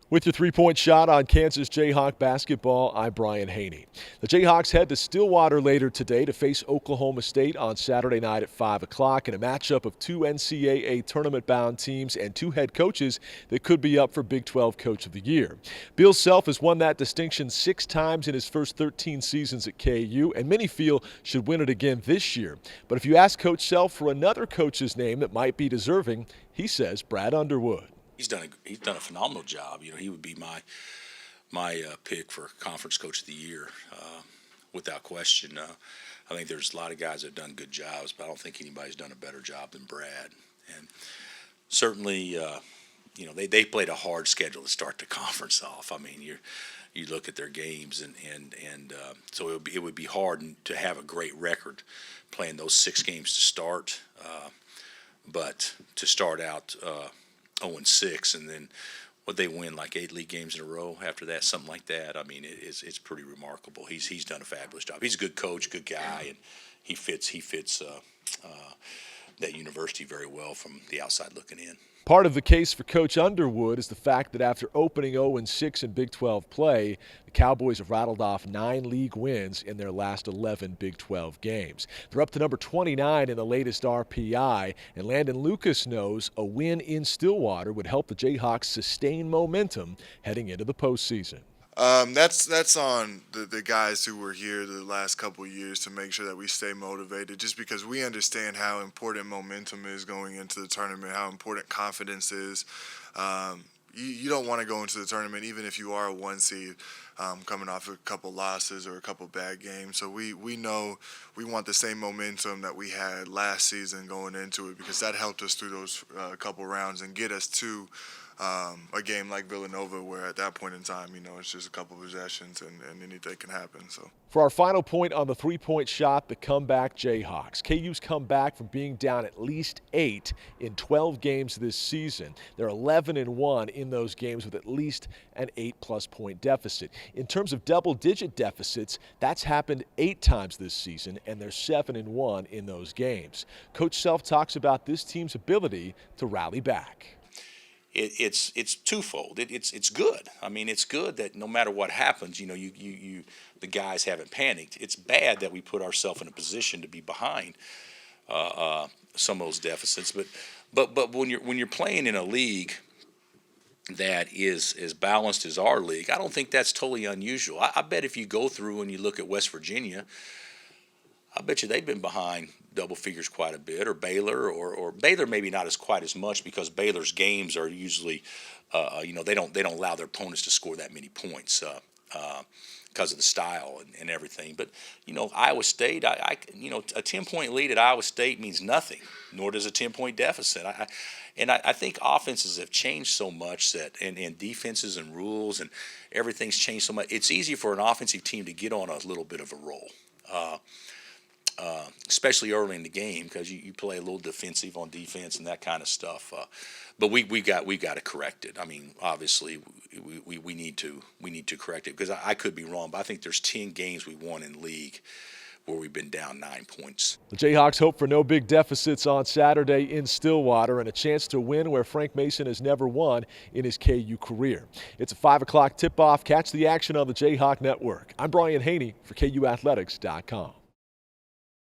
With your three-point shot on Kansas Jayhawk basketball, I'm Brian Haney. The Jayhawks head to Stillwater later today to face Oklahoma State on Saturday night at 5 o'clock in a matchup of two NCAA tournament-bound teams and two head coaches that could be up for Big 12 Coach of the Year. Bill Self has won that distinction 6 times in his first 13 seasons at KU, and many feel should win it again this year. But if you ask Coach Self for another coach's name that might be deserving, he says Brad Underwood. He's done a phenomenal job. You know, he would be my pick for Conference Coach of the Year, without question. I think there's a lot of guys that have done good jobs, but I don't think anybody's done a better job than Brad. And certainly, you know, they played a hard schedule to start the conference off. I mean, you look at their games, and so it would be hard to have a great record playing those 6 games to start, but to start out 0-6, and then what they win like 8 league games in a row after that, something like that. I mean, it's pretty remarkable. He's done a fabulous job. He's a good coach, good guy, and he fits that university very well from the outside looking in. Part of the case for Coach Underwood is the fact that after opening 0-6 in Big 12 play, the Cowboys have rattled off 9 league wins in their last 11 Big 12 games. They're up to number 29 in the latest RPI, and Landon Lucas knows a win in Stillwater would help the Jayhawks sustain momentum heading into the postseason. That's on the guys who were here the last couple of years to make sure that we stay motivated, just because we understand how important momentum is going into the tournament, how important confidence is. You don't want to go into the tournament, even if you are a 1 seed, coming off a couple losses or a couple bad games. So we know we want the same momentum that we had last season going into it, because that helped us through those couple rounds and get us to a game like Villanova, where at that point in time, you know, it's just a couple possessions and anything can happen. So, for our final point on the three-point shot, the comeback Jayhawks. KU's come back from being down at least 8 in 12 games this season. They're 11-1 in those games with at least an 8+ point deficit. In terms of double-digit deficits, that's happened 8 times this season, and they're 7-1 in those games. Coach Self talks about this team's ability to rally back. It's twofold. It's good. I mean, it's good that no matter what happens, you know, the guys haven't panicked. It's bad that we put ourselves in a position to be behind some of those deficits. But when you're playing in a league that is as balanced as our league, I don't think that's totally unusual. I bet if you go through and you look at West Virginia, I bet you they've been behind double figures quite a bit, or Baylor, or Baylor maybe not as quite as much, because Baylor's games are usually, you know, they don't allow their opponents to score that many points because of the style and everything. But you know, Iowa State, you know, a 10-point lead at Iowa State means nothing, nor does a 10-point deficit. I think offenses have changed so much that, and defenses and rules and everything's changed so much. It's easy for an offensive team to get on a little bit of a roll. Especially early in the game, because you play a little defensive on defense and that kind of stuff. But we got to correct it. I mean, obviously we need to correct it, because I could be wrong, but I think there's 10 games we won in league where we've been down 9 points. The Jayhawks hope for no big deficits on Saturday in Stillwater and a chance to win where Frank Mason has never won in his KU career. It's a 5 o'clock tip-off. Catch the action on the Jayhawk Network. I'm Brian Haney for KUathletics.com.